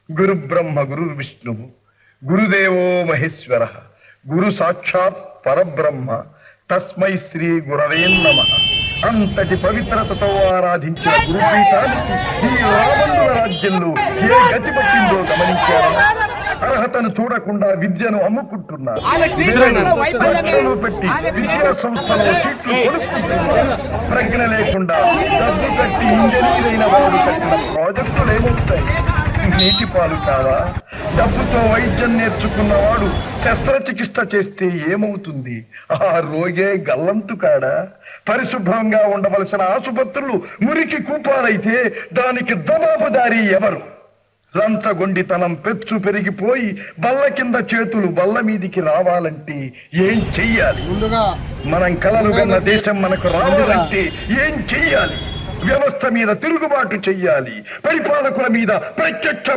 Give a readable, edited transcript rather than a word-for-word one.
గురు బ్రహ్మ గురు విష్ణు గురుదేవో మహేశ్వర గురు సాక్షాత్ పరబ్రహ్మ తస్మై శ్రీ గురవే నమః. అంతటి పవిత్రతతో ఆరాధించిన గురుపీఠానికి ఈ రావణుల రాజ్యంలో ఏ గతి పట్టిందో గమనించారా? అర్హతను చూడకుండా విద్యను అమ్ముకుంటున్నారు. లక్షలు పెట్టి విద్యా సంస్థలో సీట్లు కొనుక్కుంటున్నారు. ప్రజ్ఞ లేకుండా డబ్బు కట్టి ఇంజనీర్ అయిన వారు కట్టిన ప్రాజెక్టులు ఏమవుతాయి? నీటి పాలు కావా? డబ్బుతో వైద్యం నేర్చుకున్నవాడు శస్త్రచికిత్స చేస్తే ఏమవుతుంది? ఆ రోగే గల్లంతు కాడా? పరిశుభ్రంగా ఉండవలసిన ఆసుపత్రులు మురికి కూపాలైతే దానికి జవాబుదారీ ఎవరు? లంచగొండితనం పెచ్చు పెరిగిపోయి బల్ల కింద చేతులు బల్ల మీదికి రావాలంటే ఏం చెయ్యాలి? మనం కలలు విన్న దేశం మనకు రావాలంటే ఏం చెయ్యాలి? వ్యవస్థ మీద తిరుగుబాటు చెయ్యాలి. పరిపాలకుల మీద ప్రత్యక్ష